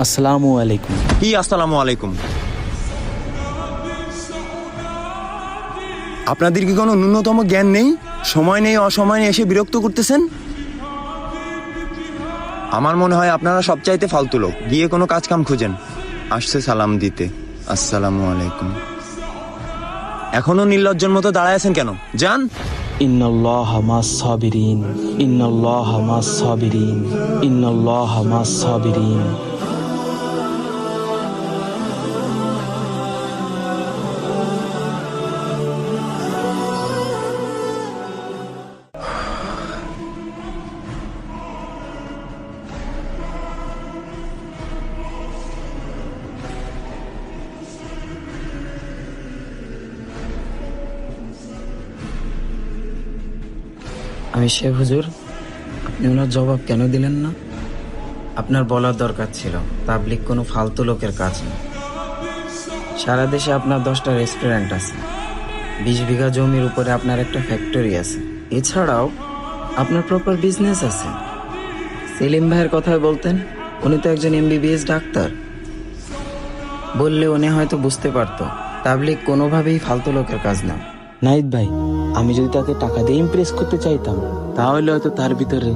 আসসালামু আলাইকুম। কি আসসালামু আলাইকুম? আপনাদের কি কোনো ন্যূনতম জ্ঞান নেই? সময় নেই, অসময় নেই, এসে বিরক্ত করতেছেন। আমার মনে হয় আপনারা সবচাইতে ফালতু লোক। গিয়ে কোনো কাজ কাম খুঁজেন। আসছে সালাম দিতে। আসসালামু আলাইকুম। এখনো নির্লজ্জের মতো দাঁড়ায় আছেন কেন? যান। ইন্নাল্লাহা মাস সাবিরিন, ইন্নাল্লাহা মাস সাবিরিন, ইন্নাল্লাহা মাস সাবিরিন। আমি শেখ হুজুর, আপনি ওনার জবাব কেন দিলেন না? আপনার বলার দরকার ছিল তাবলিগ কোনো ফালতু লোকের কাজ না। সারা দেশে আপনার 10টা রেস্টুরেন্ট আছে, 20 বিঘা জমির উপরে আপনার একটা ফ্যাক্টরি আছে, এছাড়াও আপনার প্রপার বিজনেস আছে। সেলিম ভাইয়ের কথাই বলতেন, উনি তো একজন MBBS ডাক্তার। বললে উনি হয়তো বুঝতে পারতো তাবলিগ কোনোভাবেই ফালতু লোকের কাজ না। নাহিদ ভাই, আমি যদি তাকে টাকা দিয়ে ইমপ্রেস করতে চাইতাম, তাহলে হয়তো তার ভিতরে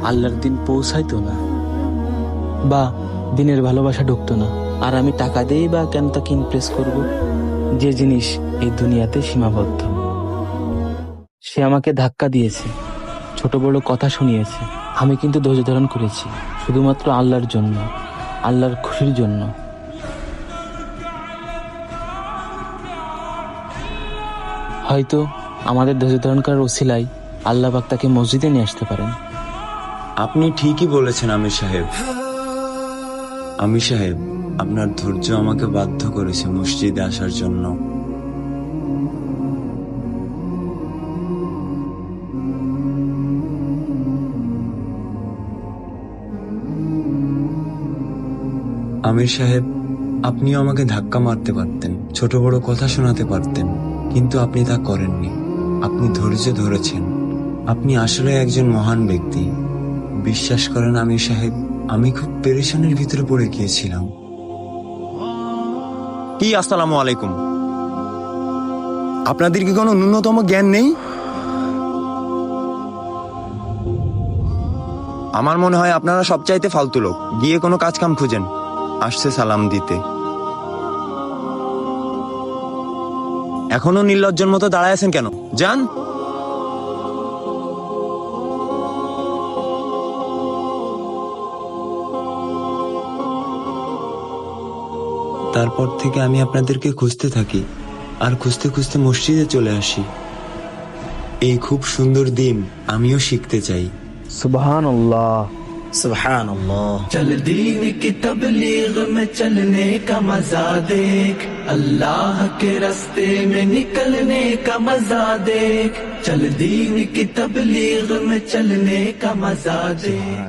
আল্লাহর দিন পৌঁছাইতো না, বা দিনের ভালোবাসা ঢুকতো না। আর আমি টাকা দিয়েই বা কেন তাকে ইমপ্রেস করব, যে জিনিস এই দুনিয়াতে সীমাবদ্ধ। সে আমাকে ধাক্কা দিয়েছে, ছোট বড় কথা শুনিয়েছে, আমি কিন্তু ধৈর্য ধারণ করেছি, শুধুমাত্র আল্লাহর জন্য, আল্লাহর খুশির জন্য। হয়তো আমাদের ধৈর্য ধারণ করার ওসিলায় আল্লাহ পাক তাকে মসজিদে নিয়ে আসতে পারেন। আপনি ঠিকই বলেছেন আমির সাহেব। আমির সাহেব, আপনার ধৈর্য আমাকে বাধ্য করেছে মসজিদে আসার জন্য। আমির সাহেব, আপনিও আমাকে ধাক্কা মারতে পারতেন, ছোট বড় কথা শোনাতে পারতেন, কিন্তু আপনি তা করেননি। আপনি ধৈর্য ধরেছেন। আপনি আসলে একজন মহান ব্যক্তি। বিশ্বাস করেন আমির সাহেব, আমি খুব পেরেশানির ভিতরে পড়ে গিয়েছিলাম। কি আসসালামু আলাইকুম? আপনাদের কি কোনো ন্যূনতম জ্ঞান নেই? আমার মনে হয় আপনারা সবচাইতে ফালতু লোক। গিয়ে কোনো কাজ কাম খুঁজেন। আসছে সালাম দিতে। এখনো নির্লজ্জের মতো দাঁড়ায় আছেন কেন? যান। তারপর থেকে আমি আপনাদেরকে খুঁজতে থাকি, আর খুঁজতে খুঁজতে মসজিদে চলে আসি। এই খুব সুন্দর দিন আমিও শিখতে চাই। সুবহানাল্লাহ। সুবহানাল্লাহ। चल दीन की तबलीग में चलने का मजा देख, अल्लाह के रास्ते में निकलने का मजा देख, चल दीन की तबलीग में चलने का मजा देख।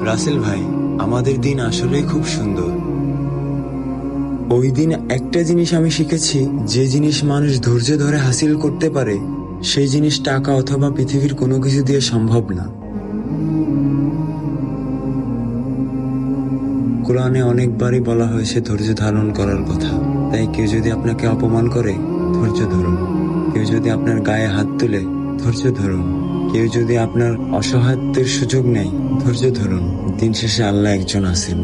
রাসেল ভাই, আমাদের দিন আসলেই খুব সুন্দর। ওই দিন একটা জিনিস আমি শিখেছি, যে জিনিস মানুষ ধৈর্য ধরে হাসিল করতে পারে, সেই জিনিস টাকা অথবা পৃথিবীর কোনো কিছু দিয়ে সম্ভব না। কোরআনে অনেকবারই বলা হয়েছে ধৈর্য ধারণ করার কথা। তাই কেউ যদি আপনাকে অপমান করে, ধৈর্য ধরুন। কেউ যদি আপনার গায়ে হাত তুলে, ধৈর্য ধরুন। কেউ যদি আপনার অসহায়ত্বের সুযোগ নেয়, ধৈর্য ধরুন। দিন শেষে আল্লাহ একজন আছেন।